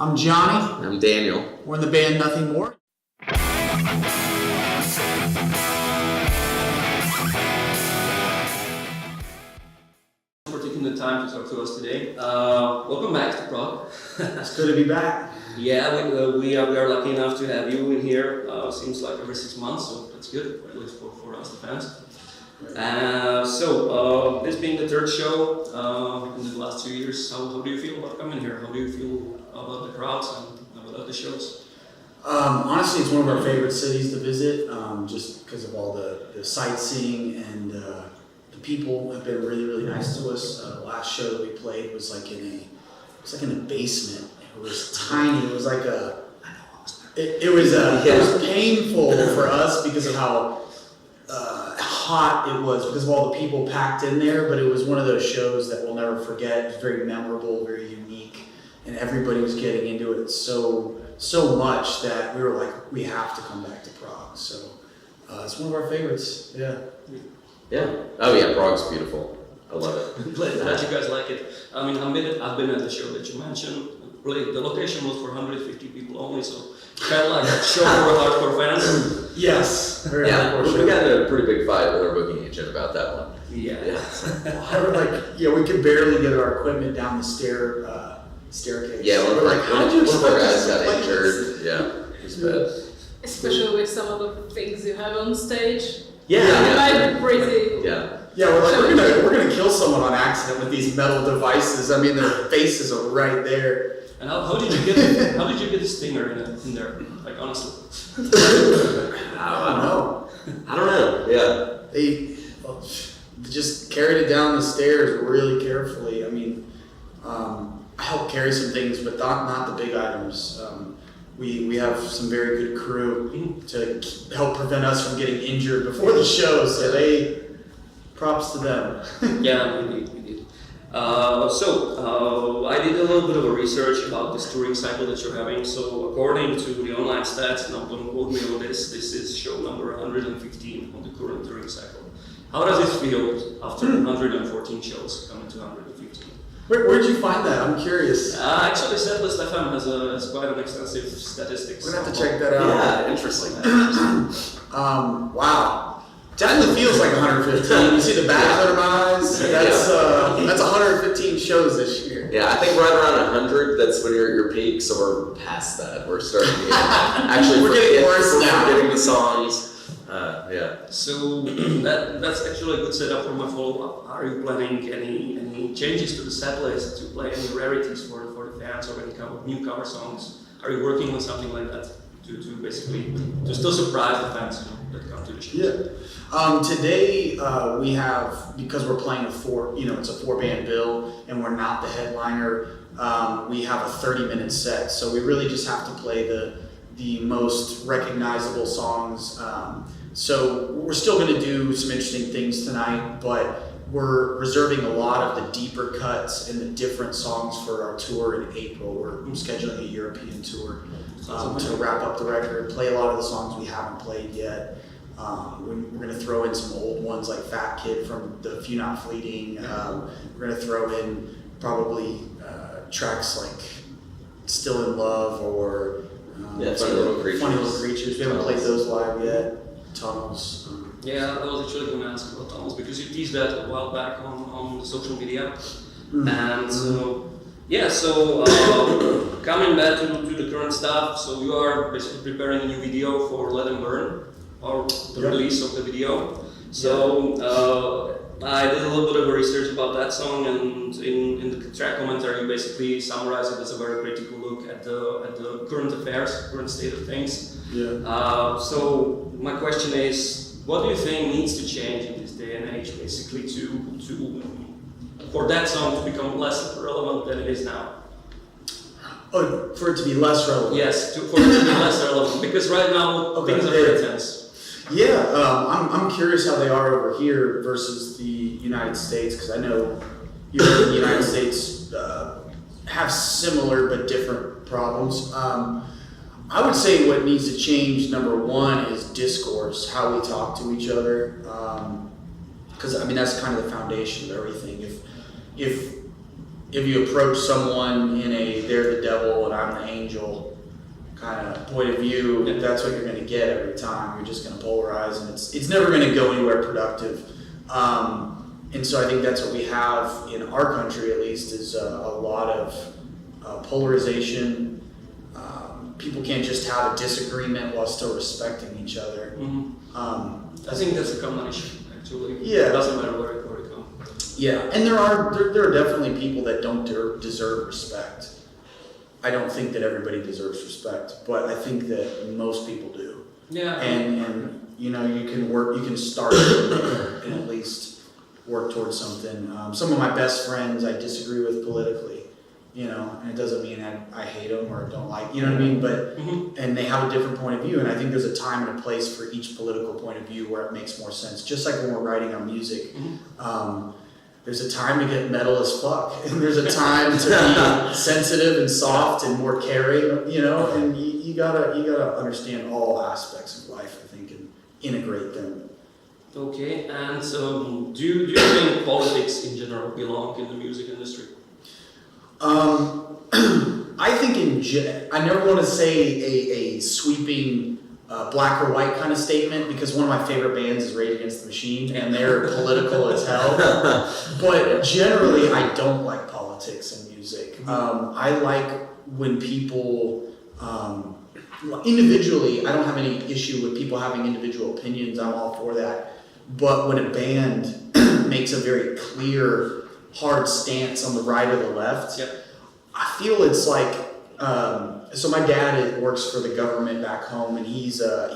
I'm Johnny. I'm Daniel. We're in the band Nothing More. For taking the time to talk to us today. Welcome back to Prague. It's good to be back. Yeah, we are lucky enough to have you in here. Seems like every 6 months, so that's good, at least for us, the fans. This being the third show in the last 2 years, how do you feel about coming here? How do you feel about the crowds and about the shows? Honestly, it's one of our favorite cities to visit, just because of all the sightseeing and the people have been really, really nice to us. The last show that we played was like in a basement. It was tiny. It was like it was painful for us because of how hot it was, because of all the people packed in there. But it was one of those shows that we'll never forget. It was very memorable, very unique, and everybody was getting into it so much that we were like, we have to come back to Prague. So it's one of our favorites. Yeah. Yeah. Oh yeah, Prague's beautiful. I love it. Glad you guys like it. I mean, I've been at the show that you mentioned. Really, the location was for 150 people only, so kind of like a show for hardcore fans. Yes. We got in a pretty big fight with our booking agent about that one. Yeah. We could barely get our equipment down the staircase. Yeah, we're like, how did you one of our guys expect got us to injured. Yeah, it was bad. Especially with some of the things you have on stage. Yeah. It might be pretty. Yeah. Yeah, we're like, we're gonna kill someone on accident with these metal devices. I mean, their faces are right there. And how did you get the stinger in there? Like honestly. I don't know. Yeah. They just carried it down the stairs really carefully. I mean, I helped carry some things, but not the big items. We have some very good crew to help prevent us from getting injured before the show, so props to them. Yeah, we did. I did a little bit of a research about this touring cycle that you're having. So according to the online stats, and don't quote me on this is show number 115 on the current touring cycle. How does it feel after 114 shows coming to 115? Where'd you find that? I'm curious. Actually, Setlist FM has quite an extensive statistics. We're gonna have to check that out. Yeah, interesting. Wow. Definitely feels like 115. You see the bags under my eyes? That's 115 shows this year. Yeah, I think right around 100, that's when you're at your peak, so we're past that. We're starting to get, we're getting worse now. We're getting the songs. Yeah. So that's actually a good setup for my follow-up. Are you planning any changes to the set list, to play any rarities for the fans, or any new cover songs? Are you working on something like that to basically still surprise the fans that come to the show? Yeah. Today we have, because we're playing it's a 4-band bill and we're not the headliner, we have a 30-minute set. So we really just have to play the most recognizable songs. So we're still going to do some interesting things tonight, but we're reserving a lot of the deeper cuts and the different songs for our tour in April. We're scheduling a European tour to wrap up the record, play a lot of the songs we haven't played yet. We're going to throw in some old ones like Fat Kid from the Few Not Fleeting. We're going to throw in probably tracks like Still in Love or Funny Little Creatures. We haven't played those live yet. Tunnels. Yeah, I was actually going to ask about Tunnels because you teased that a while back on social media. And coming back to the current stuff, so you are basically preparing a new video for Let 'Em Burn, or the release of the video. So I did a little bit of research about that song, and in the track commentary you basically summarize it as a very critical look at the current affairs, current state of things. Yeah. So my question is, what do you think needs to change in this day and age, basically, for that song to become less relevant than it is now? Oh, for it to be less relevant? Yes, for it to be less relevant, because right now things are very tense. Yeah, I'm curious how they are over here versus the United States, because I know Europe and the United States have similar but different problems. I would say what needs to change, number one, is discourse, how we talk to each other. Because that's kind of the foundation of everything. If if you approach someone in a they're the devil and I'm the angel kind of point of view, that's what you're going to get every time. You're just going to polarize, and it's never going to go anywhere productive. And so I think that's what we have in our country, at least, is a lot of polarization. People can't just have a disagreement while still respecting each other. I think that's a common issue, actually. Yeah. It doesn't matter where it comes. Yeah, and there are definitely people that don't deserve respect. I don't think that everybody deserves respect, but I think that most people do. Yeah. And you know, you can start from there and at least work towards something. Some of my best friends I disagree with politically, you know, and it doesn't mean I hate them or don't like, you know what I mean? But and they have a different point of view, and I think there's a time and a place for each political point of view where it makes more sense. Just like when we're writing our music, there's a time to get metal as fuck, and there's a time to be sensitive and soft and more caring, you know. And you gotta understand all aspects of life, I think, and integrate them. Okay, and do you think politics in general belong in the music industry? I think I never want to say a sweeping black or white kind of statement, because one of my favorite bands is Rage Against the Machine, and they're political as hell. But generally, I don't like politics in music. I like when people, individually, I don't have any issue with people having individual opinions. I'm all for that. But when a band makes a very clear, hard stance on the right or the left, I feel it's like, so my dad works for the government back home, and he's a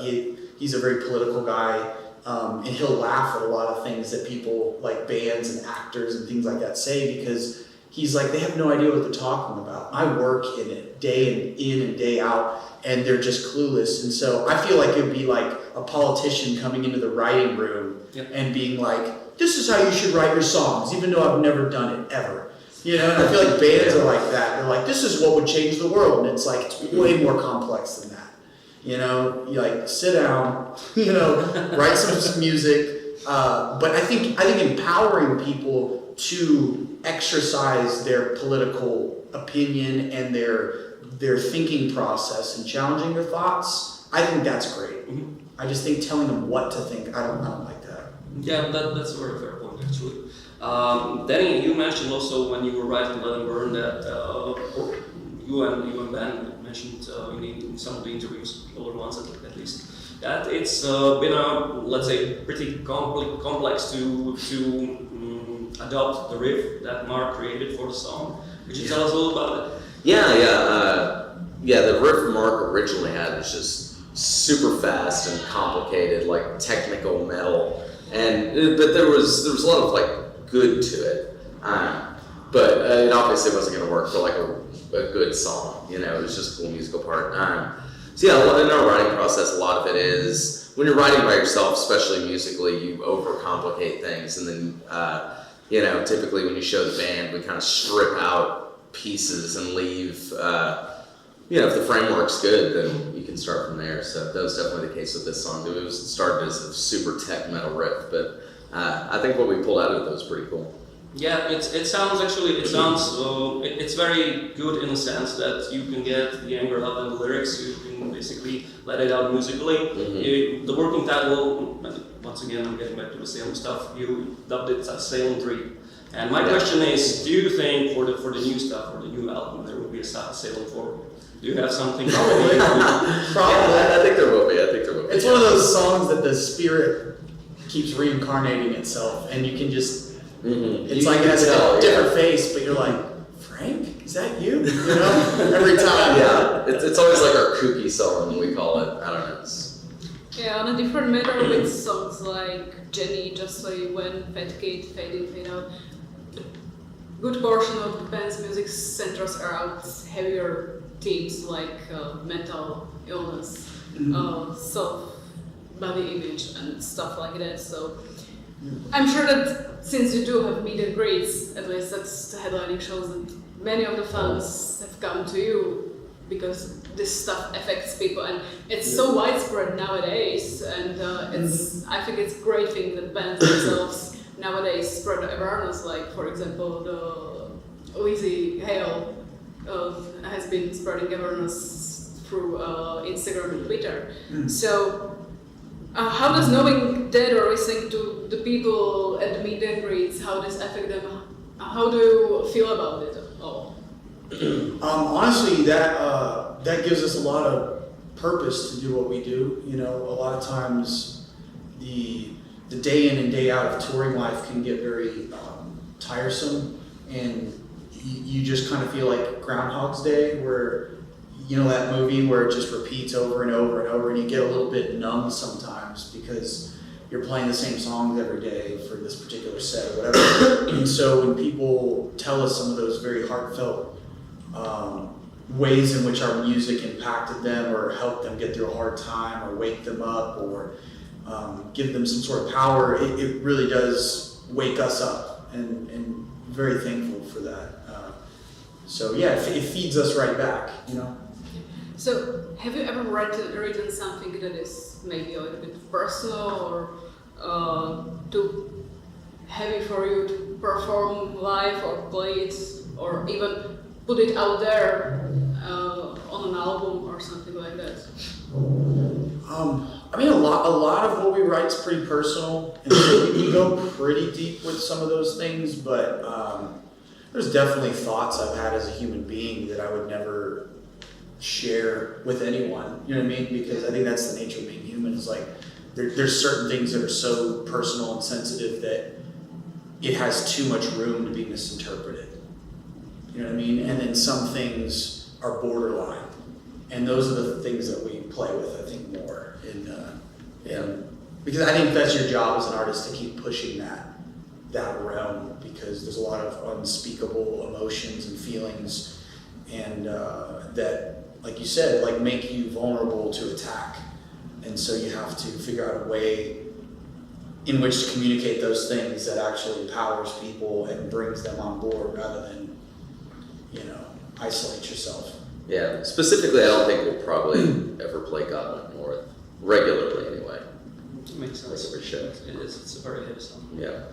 very political guy, and he'll laugh at a lot of things that people like bands and actors and things like that say, because he's like, they have no idea what they're talking about. I work in it day in and day out, and they're just clueless. And so I feel like it would be like a politician coming into the writing room and being like, this is how you should write your songs, even though I've never done it ever. You know, and I feel like bands are like that. They're like, this is what would change the world. And it's like, it's way more complex than that. You know, you like sit down, you know, write some music. But I think empowering people to exercise their political opinion and their thinking process and challenging their thoughts, I think that's great. I just think telling them what to think, I don't like that. Yeah, that's a very fair point, actually. Danny, you mentioned also when you were writing Let 'Em Burn that you and Ben mentioned in some of the interviews, the older ones at least, that it's been a, let's say, pretty complex to adopt the riff that Mark created for the song. Could you tell us a little about it? Yeah, the riff Mark originally had was just super fast and complicated, like technical metal, but there was a lot of like good to it, but it obviously wasn't going to work for like a good song, you know. It was just a cool musical part. So yeah, in our writing process, a lot of it is when you're writing by yourself, especially musically, you overcomplicate things, and then you know, typically when you show the band, we kind of strip out pieces and leave. You know, if the framework's good, then you can start from there. So that was definitely the case with this song. It started as a super tech metal riff, but I think what we pulled out of it was pretty cool. Yeah, it's very good in the sense that you can get the anger out in the lyrics. You can basically let it out musically. The working title, once again, I'm getting back to the Salem stuff. You dubbed it as Salem 3. And my question is, do you think for the new stuff, for the new album, there will be a Salem 4? Do you have something? Probably. I think there will be. It's one of those songs that the spirit keeps reincarnating itself, and you can just, it's like it has a different face, but you're like, Frank, is that you? You know, every time. Yeah, it's always like our kooky song, we call it. I don't know. Yeah, on a different matter with songs like Jenny, Just So You Went, Fat Kid, Fade In, Fade Out, a good portion of the band's music centers around heavier themes like mental illness, self-body image and stuff like that. So I'm sure that since you do have meet and greets, at least that's the headlining shows, that many of the fans have come to you because this stuff affects people, and it's so widespread nowadays, and I think it's a great thing that bands themselves nowadays spread awareness, like for example the Lizzie Hale has been spreading awareness through Instagram and Twitter. So, how does knowing that or listening to the people at the meet and greets, how does affect them? How do you feel about it all? Honestly, that gives us a lot of purpose to do what we do. You know, a lot of times the day in and day out of touring life can get very tiresome, and you just kind of feel like Groundhog's Day, where, you know, that movie where it just repeats over and over and over, and you get a little bit numb sometimes because you're playing the same songs every day for this particular set or whatever. And so when people tell us some of those very heartfelt ways in which our music impacted them or helped them get through a hard time or wake them up or give them some sort of power, it really does wake us up, and very thankful for that. So yeah, it feeds us right back, you know. So, have you ever written something that is maybe a little bit personal or too heavy for you to perform live or play it, or even put it out there on an album or something like that? I mean, a lot of what we write is pretty personal, and so we go pretty deep with some of those things, but there's definitely thoughts I've had as a human being that I would never share with anyone, you know what I mean? Because I think that's the nature of being human, is like, there's certain things that are so personal and sensitive that it has too much room to be misinterpreted, you know what I mean? And then some things are borderline, and those are the things that we play with, I think, more. Because I think that's your job as an artist, to keep pushing that realm, because there's a lot of unspeakable emotions and feelings, and that, like you said, like make you vulnerable to attack. And so you have to figure out a way in which to communicate those things that actually empowers people and brings them on board, rather than, you know, isolate yourself. Yeah, specifically, I don't think we'll probably ever play God Went North regularly anyway. Makes sense. Like every show. It is. It's a very heavy song. Yeah.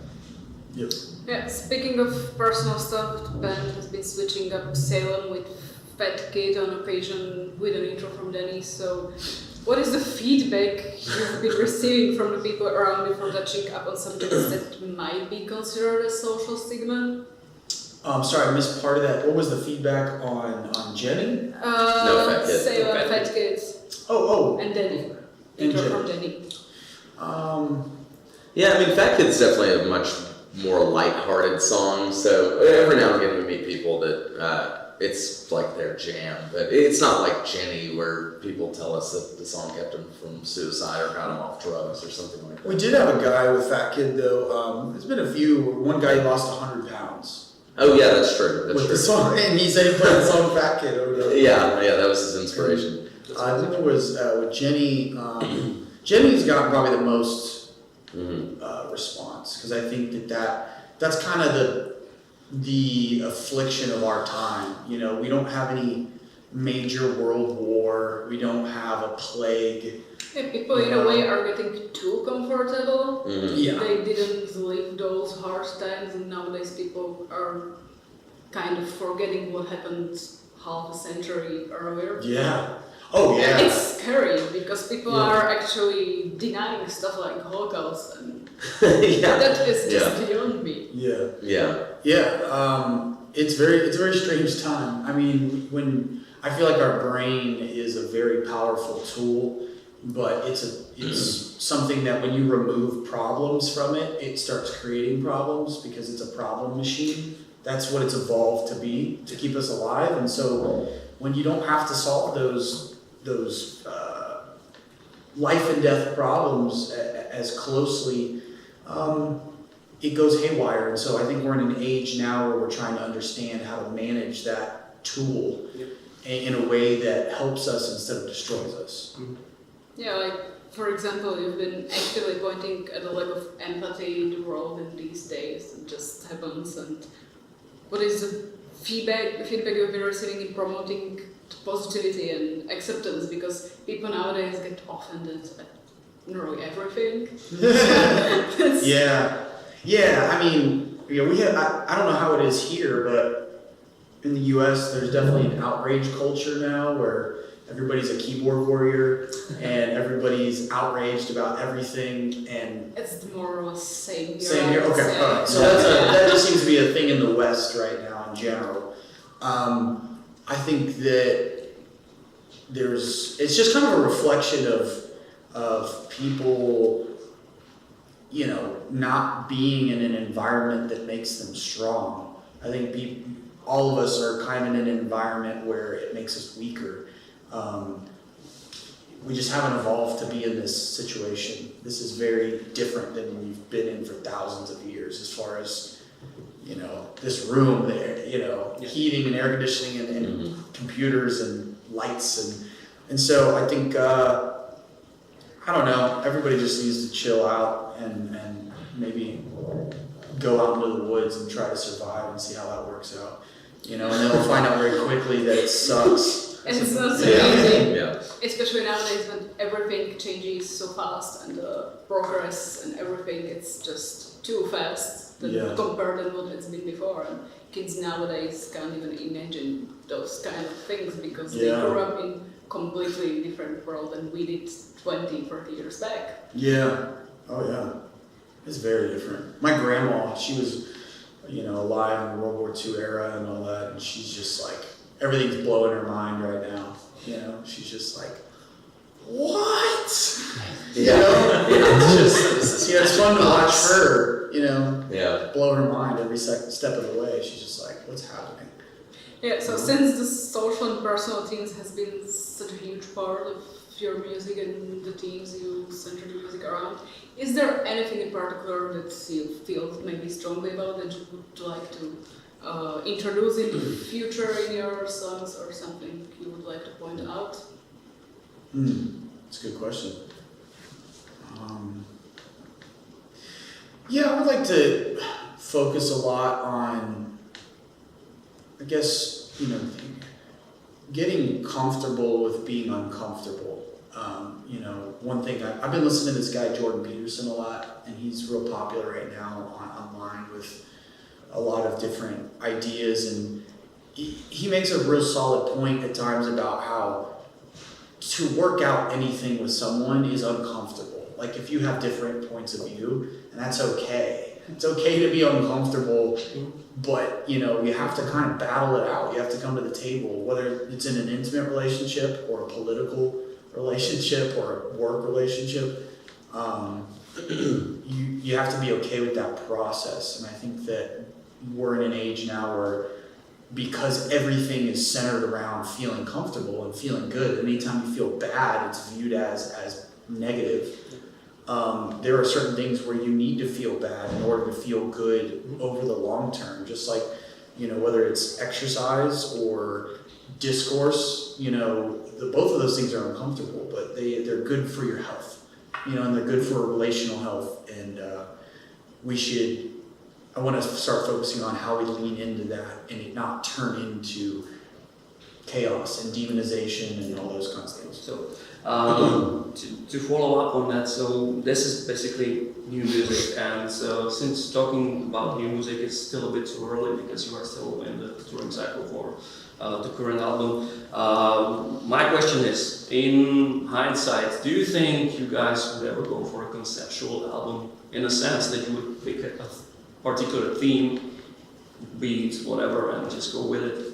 Yep. Yeah, speaking of personal stuff, the band has been switching up Salem with Fat Kid on occasion with an intro from Danny. So, what is the feedback you've been receiving from the people around you for touching up on subjects that might be considered a social stigma? Sorry, I missed part of that. What was the feedback on Jenny? No, Fat Kid. Salem, Fat Kid, Oh. and Danny. And Intro Jenny. from Danny. Yeah, I mean, Fat Kid's definitely a much more light-hearted song, so every now and again we meet people that it's like their jam, but it's not like Jenny, where people tell us that the song kept him from suicide or got him off drugs or something like that. We did have a guy with Fat Kid, though. There's been a few. One guy lost 100 pounds. Oh yeah, that's true. That's with true. the song, and he said he played the song Fat Kid over there. Yeah, that was his inspiration. I think it was with Jenny. Jenny's got probably the most response, because I think that's kind of the affliction of our time. You know, we don't have any major world war. We don't have a plague. Yeah, people in a way are getting too comfortable. Yeah. They didn't live those hard times, and nowadays people are kind of forgetting what happened half a century earlier. Yeah. Oh yeah. It's scary because people are actually denying stuff like Holocaust, and that is just beyond me. Yeah. It's a very strange time. I mean, when I feel like our brain is a very powerful tool, but it's something that when you remove problems from it, it starts creating problems, because it's a problem machine. That's what it's evolved to be, to keep us alive. And so when you don't have to solve those life and death problems as closely, it goes haywire. And so I think we're in an age now where we're trying to understand how to manage that tool in a way that helps us instead of destroys us. Yeah, like for example, you've been actively pointing at the lack of empathy in the world in these days. It just happens. And what is the feedback you've been receiving in promoting positivity and acceptance? Because people nowadays get offended at nearly everything. Yeah. I mean, we have. I don't know how it is here, but in the U.S. there's definitely an outrage culture now where everybody's a keyboard warrior and everybody's outraged about everything and It's more or less same here. same here. I would Okay, say. all right. So that just seems to be a thing in the West right now in general. I think that it's just kind of a reflection of people, you know, not being in an environment that makes them strong. I think all of us are kind of in an environment where it makes us weaker. We just haven't evolved to be in this situation. This is very different than we've been in for thousands of years as far as, you know, this room there, you know, heating and air conditioning and computers and lights and so I think, I don't know, everybody just needs to chill out and maybe go out into the woods and try to survive and see how that works out. You know, and then we'll find out very quickly that it sucks. And it's not so easy, especially nowadays when everything changes so fast and progress and everything, it's just too fast compared to what it's been before. And kids nowadays can't even imagine those kind of things because they grew up in completely different world than we did 20, 30 years back. Yeah. Oh yeah. It's very different. My grandma, she was, you know, alive in the World War II era and all that, and she's just like, everything's blowing her mind right now. You know, she's just like, what? You know? It's fun to watch her, you know, blow her mind every step of the way. She's just like, what's happening? Yeah, so since the social and personal themes has been such a huge part of your music and the themes you center the music around, is there anything in particular that you feel maybe strongly about that you would like to introduce in the future in your songs or something you would like to point out? That's a good question. Yeah, I would like to focus a lot on, I guess, you know, getting comfortable with being uncomfortable. You know, one thing, I've been listening to this guy, Jordan Peterson, a lot, and he's real popular right now online with a lot of different ideas, and he makes a real solid point at times about how to work out anything with someone is uncomfortable. Like if you have different points of view, and that's okay. It's okay to be uncomfortable, but you know, you have to kind of battle it out. You have to come to the table, whether it's in an intimate relationship or a political relationship or a work relationship. You have to be okay with that process. And I think that we're in an age now where, because everything is centered around feeling comfortable and feeling good, anytime you feel bad, it's viewed as negative. There are certain things where you need to feel bad in order to feel good over the long term. Just like, you know, whether it's exercise or discourse, you know, both of those things are uncomfortable, but they're good for your health, you know, and they're good for relational health. And I want to start focusing on how we lean into that and it not turn into chaos and demonization and all those kinds of things. So, to follow up on that, so this is basically new music, and so since talking about new music is still a bit too early because you are still in the touring cycle for the current album. My question is, in hindsight, do you think you guys would ever go for a conceptual album in a sense that you would pick a particular theme, beat, whatever, and just go with it?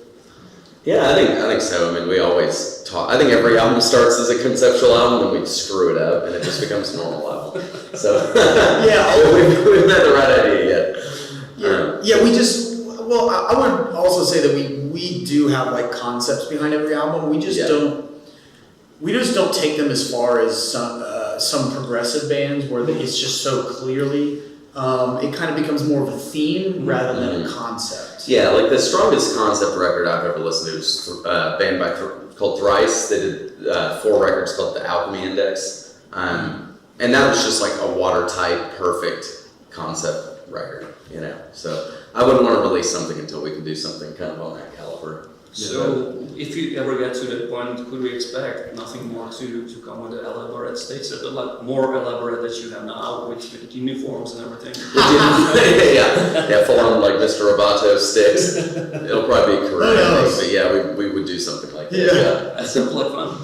Yeah, I think so. I mean, we always talk. I think every album starts as a conceptual album, and we screw it up, and it just becomes a normal album. So we've had the right idea yet. We just. Well, I would also say that we do have like concepts behind every album. We just don't. We just don't take them as far as some progressive bands where it's just so clearly. It kind of becomes more of a theme rather than a concept. Yeah, like the strongest concept record I've ever listened to was a band called Thrice. They did 4 records called The Alchemy Index. And that was just like a watertight, perfect concept record, you know. So I wouldn't want to release something until we can do something kind of on that caliber. So, if you ever get to that point, could we expect nothing more to come with the elaborate stage, like more elaborate that you have now with uniforms and everything? yeah, full on like Mr. Roboto sticks. It'll probably be correct, but yeah, we would do something like that. Yeah. That sounds like fun.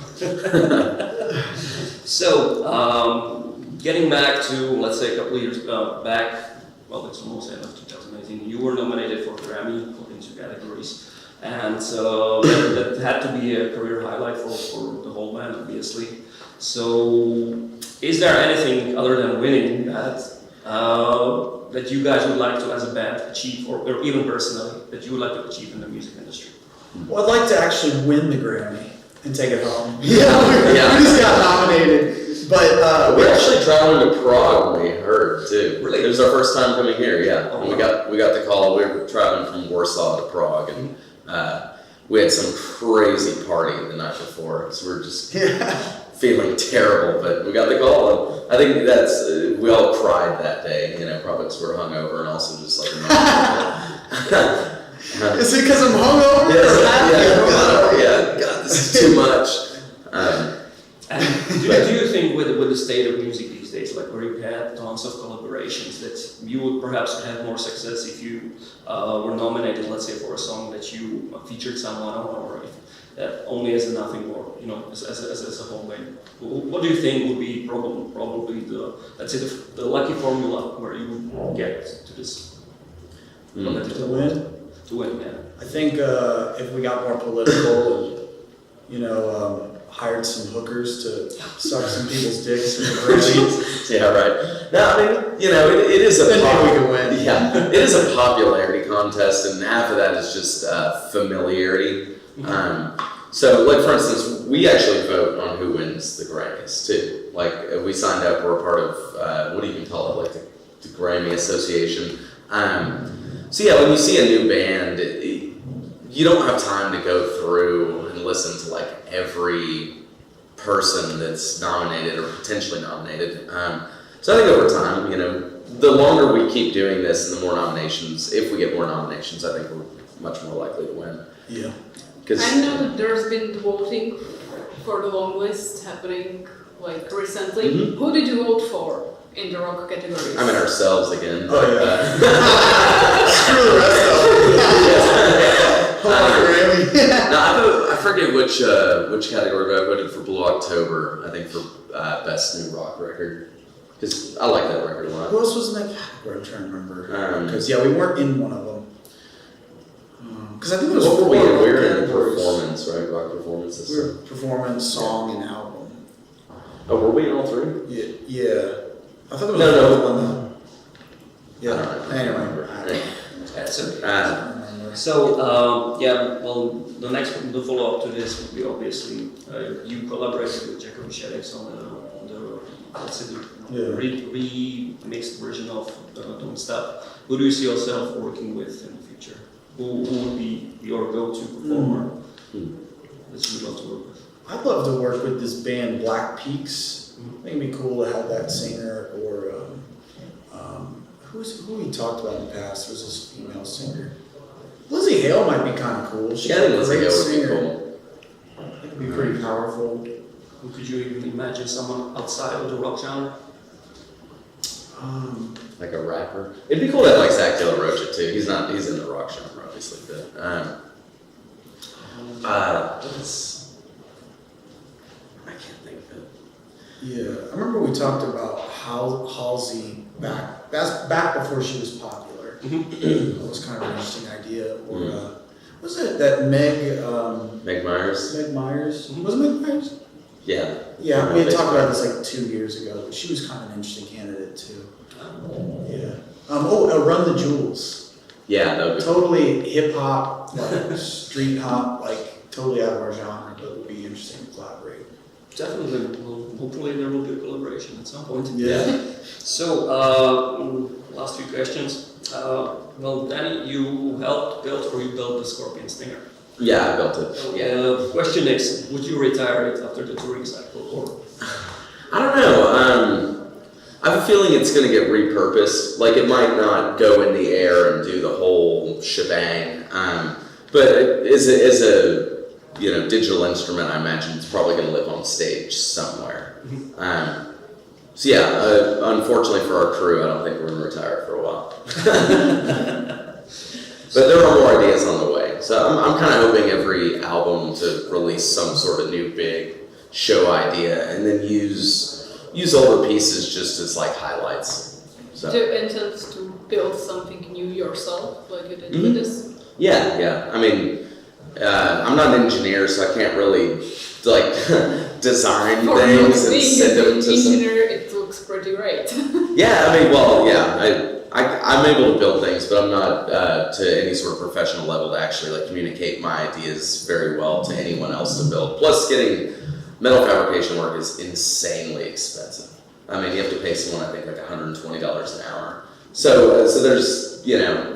So, getting back to, let's say, a couple of years back, well, it's almost end of 2018, you were nominated for Grammy according to categories. And so that had to be a career highlight for the whole band, obviously. So, is there anything other than winning that you guys would like to, as a band, achieve, or even personally, that you would like to achieve in the music industry? Well, I'd like to actually win the Grammy and take it home. We just got nominated. But we're actually traveling to Prague when we heard too. Really? It was our first time coming here, yeah. Oh, and we got the call. We were traveling from Warsaw to Prague, and we had some crazy party the night before, so we were just feeling terrible. But we got the call, and I think that's we all cried that day. Probably because we were hungover, and also just like. Is it because I'm hungover? God, this is too much. And do you think with the state of music these days, like where you had tons of collaborations, that you would perhaps have more success if you were nominated, let's say, for a song that you featured someone on, or if, only as a nothing more, as a whole band? What do you think would be probably the lucky formula where you would get to this To win? To win, yeah. I think if we got more political and, hired some hookers to suck some people's dicks in the Grammys. Yeah, right. No, I mean, it is a Then maybe we can win. Yeah, it is a popularity contest, and half of that is just familiarity. So, like for instance, we actually vote on who wins the Grammys too. Like we signed up, we're a part of what do you even call it, like the Grammy Association. So yeah, when you see a new band, you don't have time to go through and listen to like every person that's nominated or potentially nominated. So I think over time, the longer we keep doing this and the more nominations, if we get more nominations, I think we're much more likely to win. Yeah. I know that there's been voting for the long list happening like recently. Mm-hmm. Who did you vote for in the rock categories? I mean ourselves again. Oh yeah. Screw the rest of them. No, I forget which category, but I voted for Blue October. I think for best new rock record, because I like that record a lot. Who else was in that category? I'm trying to remember. Because we weren't in one of them. Because I think it was What were we in? We were in categories. performance, right? Rock performances. We were performance, song, and album. Oh, were we in all three? Yeah. I thought there was No. one. Yeah. I don't know. Anyway. That's okay. I don't remember. So, the follow-up to this would be obviously you collaborated with Czech Republic on the let's say the remixed version of Don't Stop. Who do you see yourself working with in the future? Who would be your go-to performer that you would love to work with? I'd love to work with this band Black Peaks. I think it'd be cool to have that singer or who we talked about in the past was this female singer. Lizzie Hale might be kind of cool. She's Yeah, I think a Lizzie great Hale would be singer. cool. It could be pretty powerful. Who could you even imagine someone outside of the rock genre? Like a rapper. It'd be cool to have like Zach De La Rocha too. He's in the rock genre, obviously, but I can't think of it. Yeah, I remember we talked about Halsey back before she was popular. That was kind of an interesting idea. Or was it that Meg Myers? Meg Myers? Was it Meg Myers? Yeah. Yeah, we had talked about this like 2 years ago, but she was kind of an interesting candidate too. Yeah. Run the Jewels. Yeah, that would be Totally hip hop, like street hop, like totally out of our genre, but it would be interesting to collaborate. Definitely. Well, hopefully there will be a collaboration at some point. Yeah. So, last few questions. Danny, you helped build or you built the Scorpion Stinger. Yeah, I built it. Yeah. Question is, would you retire it after the touring cycle, or? I don't know. I have a feeling it's going to get repurposed. Like it might not go in the air and do the whole shebang, but but as a digital instrument, I imagine it's probably going to live on stage somewhere. So yeah, unfortunately for our crew, I don't think we're going to retire for a while. But there are more ideas on the way. So I'm kind of hoping every album to release some sort of new big show idea, and then use older pieces just as like highlights. So. Do you intend to build something new yourself, like you did with this? Yeah. I mean, I'm not an engineer, so I can't really like design things and send them to some. Engineer, it looks pretty great. Yeah, I mean, well, yeah, I'm able to build things, but I'm not to any sort of professional level to actually like communicate my ideas very well to anyone else to build. Plus, getting metal fabrication work is insanely expensive. I mean, you have to pay someone, I think, like $120 an hour. So there's,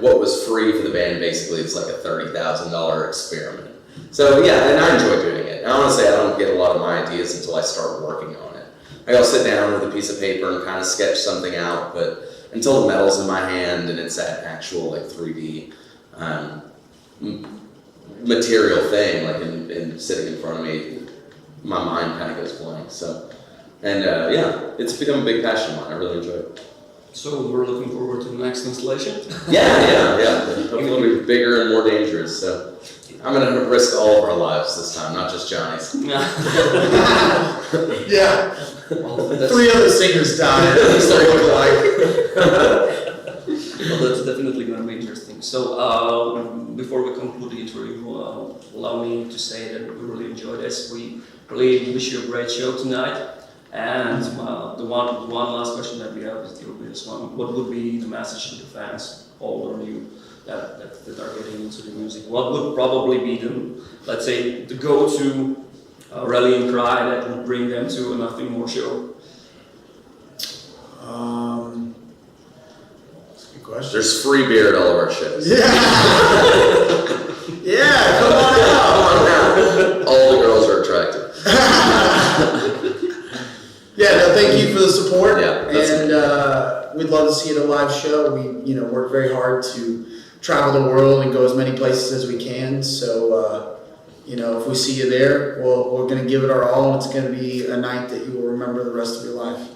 what was free for the band basically is like a $30,000 experiment. So yeah, and I enjoy doing it. And honestly, I don't get a lot of my ideas until I start working on it. I'll sit down with a piece of paper and kind of sketch something out, but until the metal's in my hand and it's that actual like 3D material thing, like in sitting in front of me, my mind kind of goes blank. So, and yeah, it's become a big passion of mine. I really enjoy it. So we're looking forward to the next installation. Yeah. Hopefully it'll be bigger and more dangerous. So I'm gonna risk all of our lives this time, not just Johnny's. Yeah. Well, 3 other singers died. So they look alike. well, that's definitely going to be interesting. So before we conclude the interview, allow me to say that we really enjoyed this. We really wish you a great show tonight. And the one last question that we have is the obvious one. What would be the message to the fans, old or new, that are getting into the music? What would probably be let's say, the go-to rallying cry that would bring them to a Nothing More show? That's a good question. There's free beer at all of our shows. Yeah. Yeah, come on out. All the girls are attractive. Yeah, no, thank you for the support. Yeah, and we'd love to see it a live show. We, work very hard to travel the world and go as many places as we can. So, if we see you there, we're going to give it our all, and it's going to be a night that you will remember the rest of your life.